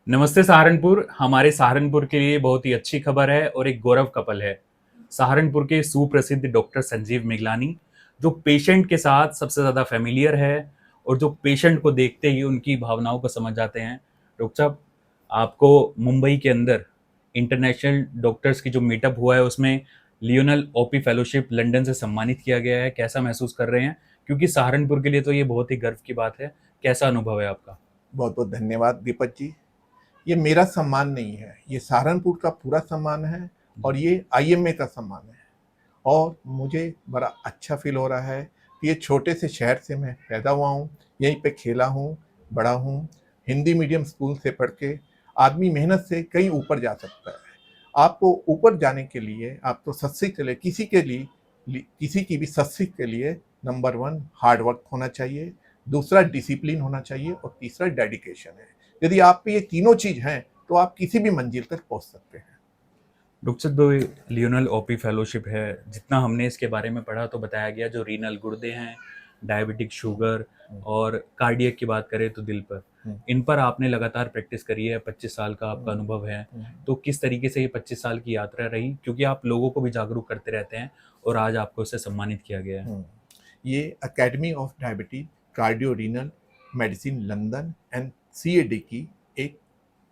नमस्ते सहारनपुर। हमारे सहारनपुर के लिए बहुत ही अच्छी खबर है और एक गौरव कपल है। सहारनपुर के सुप्रसिद्ध डॉक्टर संजीव मिगलानी, जो पेशेंट के साथ सबसे ज़्यादा फ़ैमिलियर है और जो पेशेंट को देखते ही उनकी भावनाओं को समझ जाते हैं। डॉक्टर साहब, आपको मुंबई के अंदर इंटरनेशनल डॉक्टर्स की जो मीटअप हुआ है, उसमें लियोनल ओपी फेलोशिप लंदन से सम्मानित किया गया है। कैसा महसूस कर रहे हैं? क्योंकि सहारनपुर के लिए तो ये बहुत ही गर्व की बात है। कैसा अनुभव है आपका? बहुत बहुत धन्यवाद दीपक जी। ये मेरा सम्मान नहीं है, ये सहारनपुर का पूरा सम्मान है और ये आईएमए का सम्मान है। और मुझे बड़ा अच्छा फील हो रहा है कि ये छोटे से शहर से मैं पैदा हुआ हूँ, यहीं पे खेला हूँ, बड़ा हूँ। हिंदी मीडियम स्कूल से पढ़ के आदमी मेहनत से कहीं ऊपर जा सकता है। आपको ऊपर जाने के लिए आप तो सत्सिक चले, किसी की भी सत्सिक के लिए नंबर वन हार्ड वर्क होना चाहिए, दूसरा डिसिप्लिन होना चाहिए और तीसरा डेडिकेशन है। यदि आप पे ये तीनों चीज हैं तो आप किसी भी मंजिल तक पहुंच सकते हैं। डॉक्टर साहब, जो लियोनल ओपी फेलोशिप है, जितना हमने इसके बारे में पढ़ा तो बताया गया जो रीनल गुर्दे हैं, डायबिटिक शुगर और कार्डियक की बात करें तो दिल पर, इन पर आपने लगातार प्रैक्टिस करी है। 25 साल का आपका अनुभव है। तो किस तरीके से ये 25 साल की यात्रा रही, क्योंकि आप लोगों को भी जागरूक करते रहते हैं और आज आपको इससे सम्मानित किया गया है। ये academy of diabetes cardio renal medicine London and CAD की एक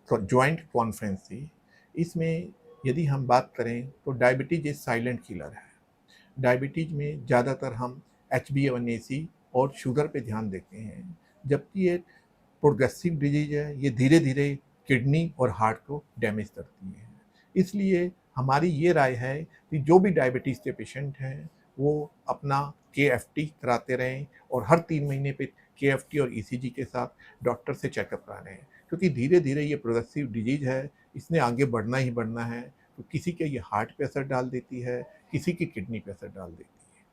ज्वाइंट कॉन्फ्रेंस थी। इसमें यदि हम बात करें तो डायबिटीज एक साइलेंट किलर है। डायबिटीज में ज़्यादातर हम HbA1c और शुगर पे ध्यान देते हैं, जबकि ये प्रोग्रेसिव डिजीज है। ये धीरे धीरे किडनी और हार्ट को डैमेज करती है। इसलिए हमारी ये राय है कि जो भी डायबिटीज़ के पेशेंट हैं वो अपना KFT कराते रहें और हर 3 महीने पे KFT और ECG के साथ डॉक्टर से चेकअप करा रहे हैं, क्योंकि धीरे धीरे ये प्रोग्रेसिव डिजीज है, इसने आगे बढ़ना ही बढ़ना है। तो किसी के ये हार्ट पे असर डाल देती है, किसी की किडनी पे असर डाल देती है।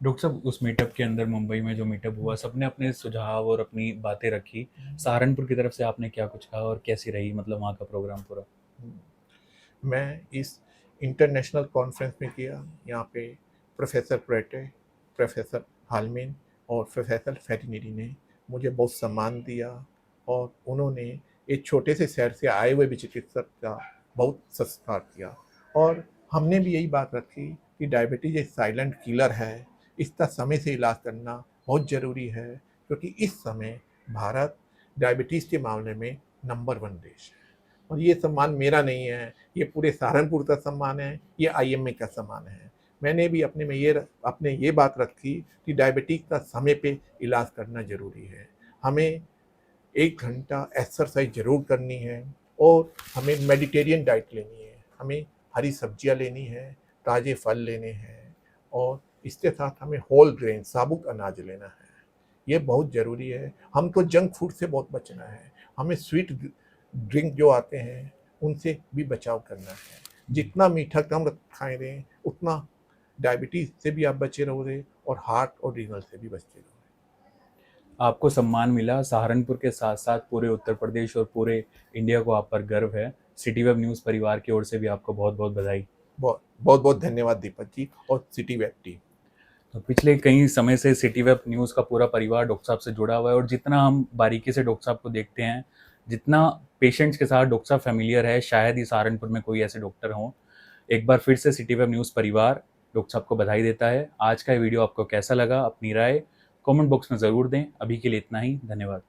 डॉक्टर साहब, उस मीटअप के अंदर मुंबई में जो मीटअप हुआ, सबने अपने सुझाव और अपनी बातें रखी। सहारनपुर की तरफ से आपने क्या कुछ कहा और कैसी रही मतलब वहाँ का प्रोग्राम पूरा? मैं इस इंटरनेशनल कॉन्फ्रेंस में किया। यहाँ पे प्रोफेसर प्रेटे, प्रोफेसर हालमिन और प्रोफेसर फेटिनेरी ने मुझे बहुत सम्मान दिया और उन्होंने एक छोटे से शहर से आए हुए भी चिकित्सक का बहुत सत्कार किया। और हमने भी यही बात रखी कि डायबिटीज एक साइलेंट किलर है, इसका समय से इलाज करना बहुत ज़रूरी है, क्योंकि इस समय भारत डायबिटीज़ के मामले में नंबर वन देश है। और ये सम्मान मेरा नहीं है, ये पूरे सहारनपुर का सम्मान है, ये आईएमए का सम्मान है। मैंने भी अपने ये बात रखी कि डायबिटीज़ का समय पे इलाज करना ज़रूरी है। हमें 1 घंटा एक्सरसाइज ज़रूर करनी है और हमें मेडिटेरियन डाइट लेनी है। हमें हरी सब्जियाँ लेनी है, ताज़े फल लेने हैं और इसके साथ हमें होल ग्रेन साबुत अनाज लेना है। ये बहुत ज़रूरी है। हमको जंक फूड से बहुत बचना है। हमें स्वीट ड्रिंक जो आते हैं उनसे भी बचाव करना है। जितना मीठा कम खाएंगे उतना डायबिटीज़ से भी आप बचे रहोगे और हार्ट और रीनल से भी बचे रहोगे। आपको सम्मान मिला, सहारनपुर के साथ साथ पूरे उत्तर प्रदेश और पूरे इंडिया को आप पर गर्व है। सिटी वेब न्यूज़ परिवार की ओर से भी आपको बहुत बहुत बधाई। बहुत बहुत बहुत धन्यवाद दीपक जी और सिटी वेब टीम। तो पिछले कई समय से सिटी वेब न्यूज़ का पूरा परिवार डॉक्टर साहब से जुड़ा हुआ है और जितना हम बारीकी से डॉक्टर साहब को देखते हैं, जितना पेशेंट्स के साथ डॉक्टर साहब फैमिलियर है, शायद ही सहारनपुर में कोई ऐसे डॉक्टर हों। एक बार फिर से सिटी वेब न्यूज़ परिवार डॉक्टर साहब को बधाई देता है। आज का ये वीडियो आपको कैसा लगा, अपनी राय कमेंट बॉक्स में ज़रूर दें। अभी के लिए इतना ही, धन्यवाद।